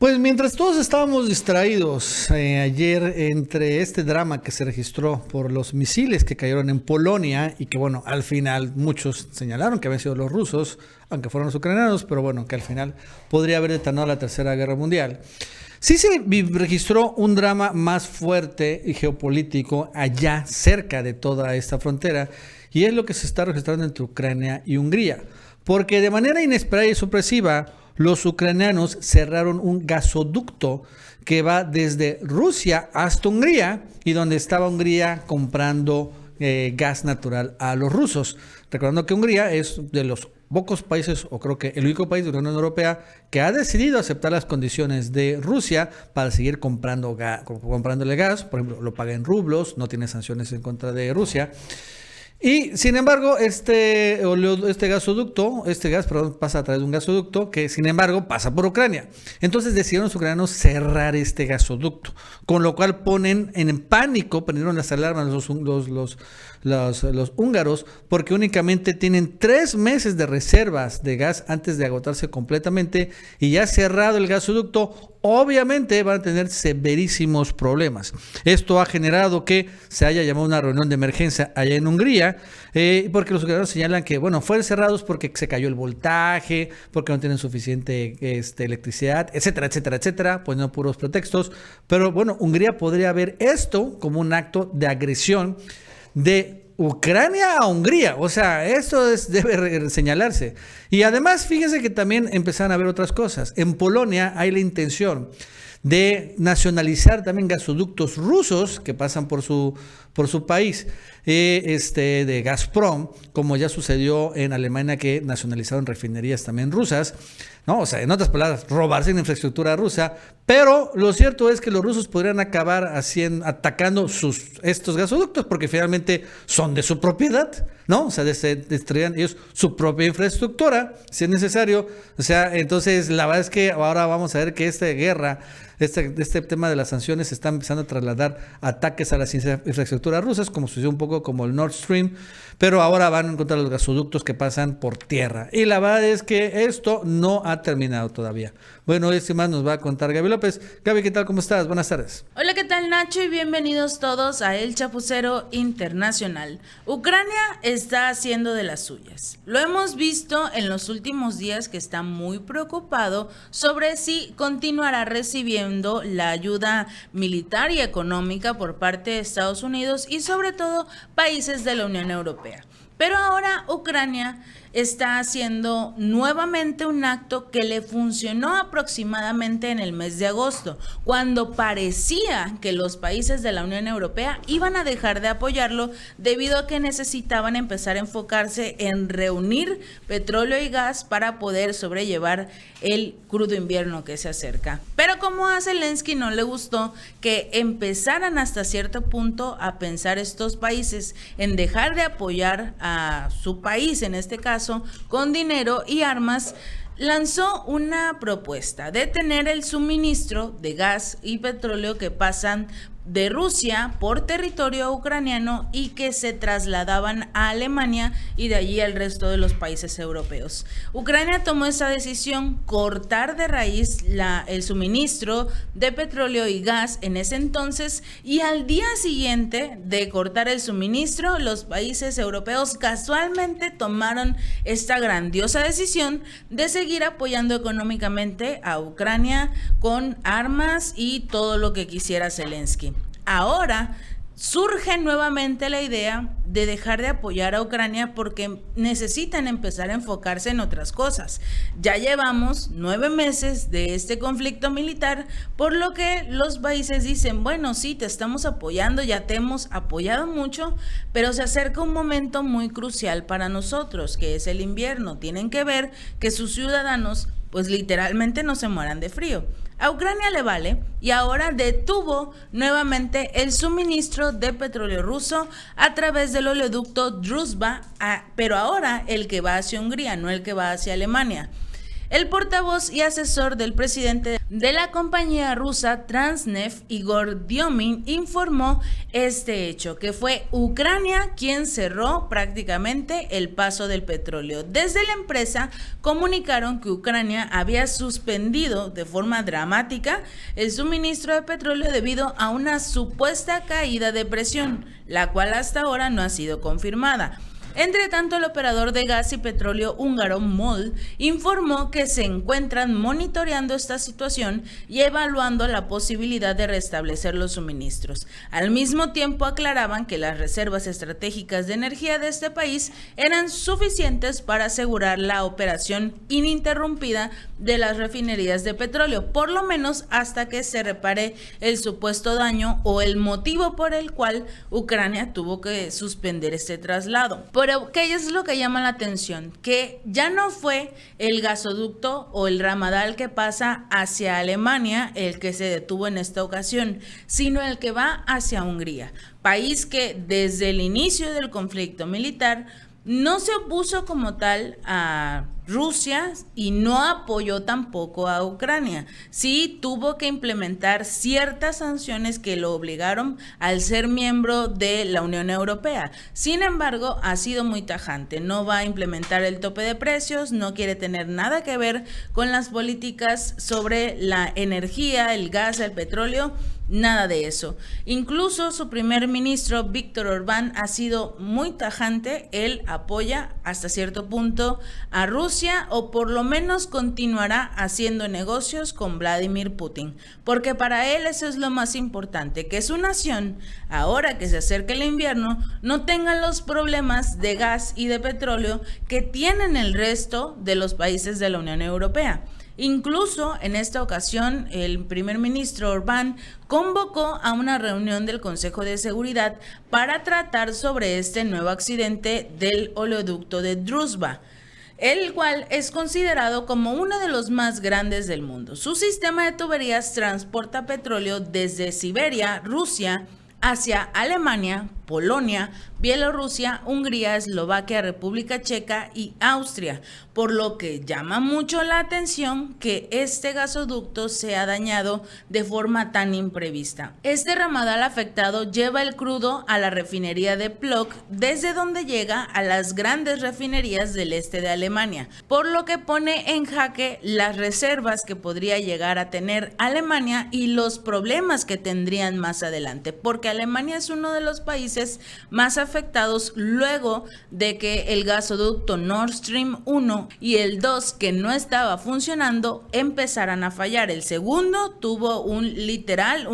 Pues mientras todos estábamos distraídos ayer entre este drama que se registró por los misiles que cayeron en Polonia y que bueno, al final muchos señalaron que habían sido los rusos, aunque fueron los ucranianos, pero bueno, que al final podría haber detonado la Tercera Guerra Mundial. Sí se registró un drama más fuerte y geopolítico allá cerca de toda esta frontera y es lo que se está registrando entre Ucrania y Hungría, porque de manera inesperada y sorpresiva los ucranianos cerraron un gasoducto que va desde Rusia hasta Hungría y donde estaba Hungría comprando gas natural a los rusos. Recordando que Hungría es de los pocos países, o creo que el único país de la Unión Europea que ha decidido aceptar las condiciones de Rusia para seguir comprándole gas. Por ejemplo, lo paga en rublos, no tiene sanciones en contra de Rusia. Y sin embargo, este gas pasa a través de un gasoducto que sin embargo pasa por Ucrania. Entonces decidieron los ucranianos cerrar este gasoducto, con lo cual ponen en pánico, prendieron las alarmas los húngaros, porque únicamente tienen 3 meses de reservas de gas antes de agotarse completamente y ya cerrado el gasoducto. Obviamente van a tener severísimos problemas. Esto ha generado que se haya llamado una reunión de emergencia allá en Hungría, porque los ucranianos señalan que, bueno, fueron cerrados porque se cayó el voltaje, porque no tienen suficiente electricidad, etcétera, etcétera, etcétera, pues no puros pretextos. Pero bueno, Hungría podría ver esto como un acto de agresión de Ucrania a Hungría, o sea, esto debe señalarse. Y además, fíjense que también empezaron a ver otras cosas. En Polonia hay la intención de nacionalizar también gasoductos rusos que pasan por su país, de Gazprom, como ya sucedió en Alemania, que nacionalizaron refinerías también rusas, ¿no? O sea, en otras palabras, robarse la infraestructura rusa. Pero lo cierto es que los rusos podrían acabar atacando estos gasoductos porque finalmente son de su propiedad, ¿no? O sea, destruirían ellos su propia infraestructura, si es necesario. O sea, entonces la verdad es que ahora vamos a ver que esta guerra, este tema de las sanciones se está empezando a trasladar ataques a las infraestructuras rusas, como sucedió un poco como el Nord Stream, pero ahora van en contra de los gasoductos que pasan por tierra. Y la verdad es que esto no ha terminado todavía. Bueno, este más nos va a contar Gaby López. Gaby, ¿qué tal? ¿Cómo estás? Buenas tardes. Hola, ¿qué tal, Nacho? Y bienvenidos todos a El Chapucero Internacional. Ucrania está haciendo de las suyas. Lo hemos visto en los últimos días, que está muy preocupado sobre si continuará recibiendo la ayuda militar y económica por parte de Estados Unidos y sobre todo países de la Unión Europea. Pero ahora Ucrania está haciendo nuevamente un acto que le funcionó aproximadamente en el mes de agosto, cuando parecía que los países de la Unión Europea iban a dejar de apoyarlo debido a que necesitaban empezar a enfocarse en reunir petróleo y gas para poder sobrellevar el crudo invierno que se acerca. Pero como a Zelensky no le gustó que empezaran hasta cierto punto a pensar estos países en dejar de apoyar a su país, en este caso, con dinero y armas, lanzó una propuesta de tener el suministro de gas y petróleo que pasan de Rusia por territorio ucraniano y que se trasladaban a Alemania y de allí al resto de los países europeos. Ucrania tomó esa decisión, cortar de raíz el suministro de petróleo y gas en ese entonces, y al día siguiente de cortar el suministro, los países europeos casualmente tomaron esta grandiosa decisión de seguir apoyando económicamente a Ucrania con armas y todo lo que quisiera Zelensky. Ahora surge nuevamente la idea de dejar de apoyar a Ucrania porque necesitan empezar a enfocarse en otras cosas. Ya llevamos 9 meses de este conflicto militar, por lo que los países dicen, bueno, sí, te estamos apoyando, ya te hemos apoyado mucho, pero se acerca un momento muy crucial para nosotros, que es el invierno. Tienen que ver que sus ciudadanos pues literalmente no se mueran de frío. A Ucrania le vale y ahora detuvo nuevamente el suministro de petróleo ruso a través del oleoducto Druzhba, pero ahora el que va hacia Hungría, no el que va hacia Alemania. El portavoz y asesor del presidente de la compañía rusa Transneft, Igor Diomin, informó este hecho, que fue Ucrania quien cerró prácticamente el paso del petróleo. Desde la empresa comunicaron que Ucrania había suspendido de forma dramática el suministro de petróleo debido a una supuesta caída de presión, la cual hasta ahora no ha sido confirmada. Entre tanto, el operador de gas y petróleo húngaro MOL informó que se encuentran monitoreando esta situación y evaluando la posibilidad de restablecer los suministros. Al mismo tiempo, aclaraban que las reservas estratégicas de energía de este país eran suficientes para asegurar la operación ininterrumpida de las refinerías de petróleo, por lo menos hasta que se repare el supuesto daño o el motivo por el cual Ucrania tuvo que suspender este traslado. Pero ¿qué es lo que llama la atención? Que ya no fue el gasoducto o el ramadal que pasa hacia Alemania el que se detuvo en esta ocasión, sino el que va hacia Hungría, país que desde el inicio del conflicto militar no se opuso como tal a Rusia y no apoyó tampoco a Ucrania. Sí tuvo que implementar ciertas sanciones que lo obligaron al ser miembro de la Unión Europea. Sin embargo, ha sido muy tajante. No va a implementar el tope de precios, no quiere tener nada que ver con las políticas sobre la energía, el gas, el petróleo. Nada de eso. Incluso su primer ministro, Víctor Orbán, ha sido muy tajante. Él apoya hasta cierto punto a Rusia, o por lo menos continuará haciendo negocios con Vladimir Putin, porque para él eso es lo más importante, que su nación, ahora que se acerca el invierno, no tenga los problemas de gas y de petróleo que tienen el resto de los países de la Unión Europea. Incluso en esta ocasión el primer ministro Orbán convocó a una reunión del Consejo de Seguridad para tratar sobre este nuevo accidente del oleoducto de Druzhba, el cual es considerado como uno de los más grandes del mundo. Su sistema de tuberías transporta petróleo desde Siberia, Rusia, hacia Alemania, Polonia, Bielorrusia, Hungría, Eslovaquia, República Checa y Austria, por lo que llama mucho la atención que este gasoducto sea dañado de forma tan imprevista. Este ramadal afectado lleva el crudo a la refinería de Plock, desde donde llega a las grandes refinerías del este de Alemania, por lo que pone en jaque las reservas que podría llegar a tener Alemania y los problemas que tendrían más adelante, porque Alemania es uno de los países más afectados luego de que el gasoducto Nord Stream 1 y el 2, que no estaba funcionando, empezaran a fallar. El segundo tuvo un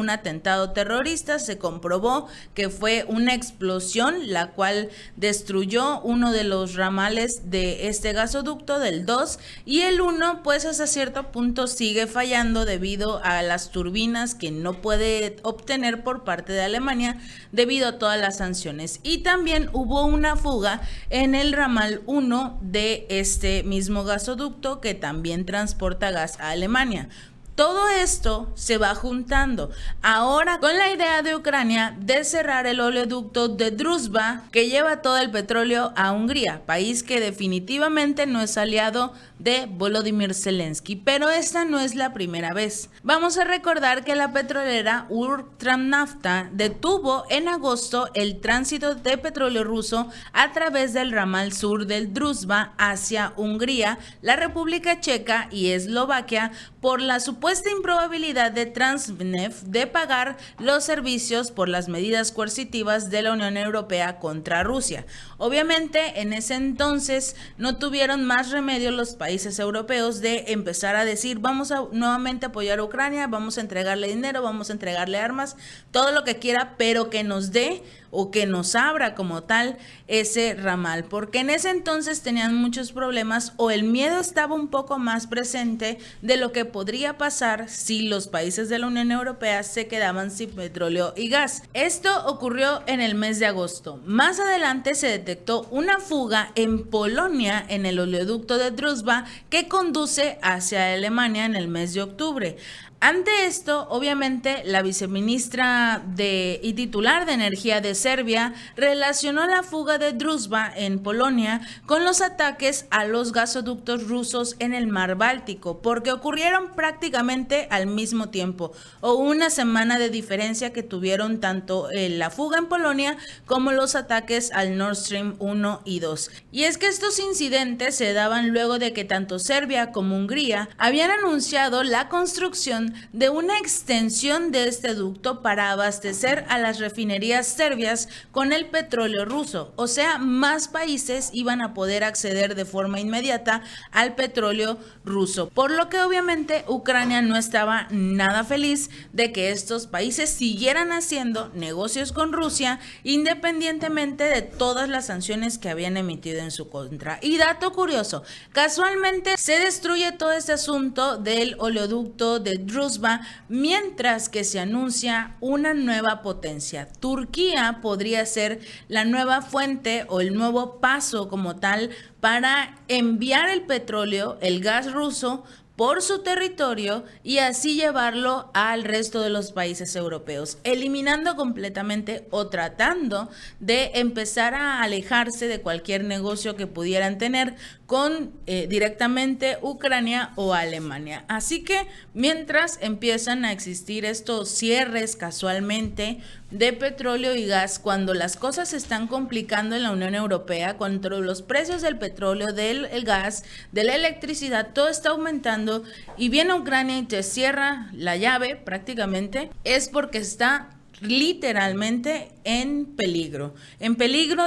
atentado terrorista. Se comprobó que fue una explosión la cual destruyó uno de los ramales de este gasoducto del 2, y el 1 pues hasta cierto punto sigue fallando debido a las turbinas que no puede obtener por parte de Alemania debido a todas las sanciones. Y también hubo una fuga en el ramal 1 de este mismo gasoducto que también transporta gas a Alemania. Todo esto se va juntando ahora con la idea de Ucrania de cerrar el oleoducto de Druzhba, que lleva todo el petróleo a Hungría, país que definitivamente no es aliado de Volodymyr Zelensky, pero esta no es la primera vez. Vamos a recordar que la petrolera Urtramnafta detuvo en agosto el tránsito de petróleo ruso a través del ramal sur del Druzhba hacia Hungría, la República Checa y Eslovaquia por la supuesta improbabilidad de Transneft de pagar los servicios por las medidas coercitivas de la Unión Europea contra Rusia. Obviamente, en ese entonces no tuvieron más remedio los países europeos de empezar a decir: vamos a nuevamente apoyar a Ucrania, vamos a entregarle dinero, vamos a entregarle armas, todo lo que quiera, pero que nos dé o que nos abra como tal ese ramal, porque en ese entonces tenían muchos problemas, o el miedo estaba un poco más presente de lo que podría pasar pasar si los países de la Unión Europea se quedaban sin petróleo y gas. Esto ocurrió en el mes de agosto. Más adelante se detectó una fuga en Polonia en el oleoducto de Druzhba que conduce hacia Alemania en el mes de octubre. Ante esto, obviamente, la viceministra y titular de Energía de Serbia relacionó la fuga de Druzhba en Polonia con los ataques a los gasoductos rusos en el mar Báltico, porque ocurrieron prácticamente al mismo tiempo, o una semana de diferencia que tuvieron tanto la fuga en Polonia como los ataques al Nord Stream 1 y 2. Y es que estos incidentes se daban luego de que tanto Serbia como Hungría habían anunciado la construcción de una extensión de este ducto para abastecer a las refinerías serbias con el petróleo ruso. O sea, más países iban a poder acceder de forma inmediata al petróleo ruso. Por lo que obviamente Ucrania no estaba nada feliz de que estos países siguieran haciendo negocios con Rusia independientemente de todas las sanciones que habían emitido en su contra. Y dato curioso, casualmente se destruye todo este asunto del oleoducto de Druzhba, mientras que se anuncia una nueva potencia. Turquía podría ser la nueva fuente o el nuevo paso como tal para enviar el petróleo, el gas ruso, por su territorio y así llevarlo al resto de los países europeos, eliminando completamente o tratando de empezar a alejarse de cualquier negocio que pudieran tener con directamente Ucrania o Alemania. Así que mientras empiezan a existir estos cierres casualmente de petróleo y gas, cuando las cosas se están complicando en la Unión Europea, cuando los precios del petróleo, del gas, de la electricidad, todo está aumentando y viene Ucrania y te cierra la llave prácticamente, es porque está literalmente en peligro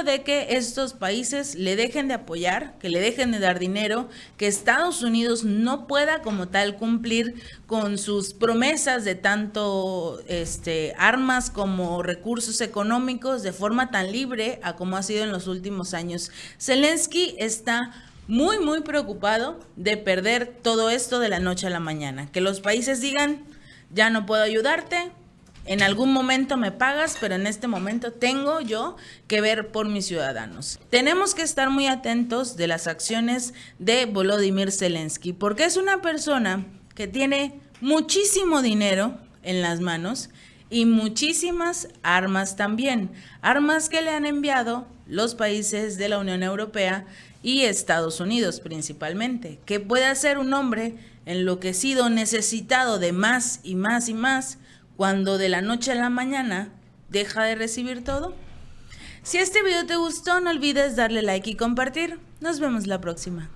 de que estos países le dejen de apoyar, que le dejen de dar dinero, que Estados Unidos no pueda como tal cumplir con sus promesas de tanto armas como recursos económicos de forma tan libre a como ha sido en los últimos años. Zelensky está muy preocupado de perder todo esto de la noche a la mañana, que los países digan, ya no puedo ayudarte, en algún momento me pagas, pero en este momento tengo yo que ver por mis ciudadanos. Tenemos que estar muy atentos de las acciones de Volodymyr Zelensky, porque es una persona que tiene muchísimo dinero en las manos y muchísimas armas también. Armas que le han enviado los países de la Unión Europea y Estados Unidos principalmente. ¿Qué puede hacer un hombre enloquecido, necesitado de más y más y más, cuando de la noche a la mañana deja de recibir todo? Si este video te gustó, no olvides darle like y compartir. Nos vemos la próxima.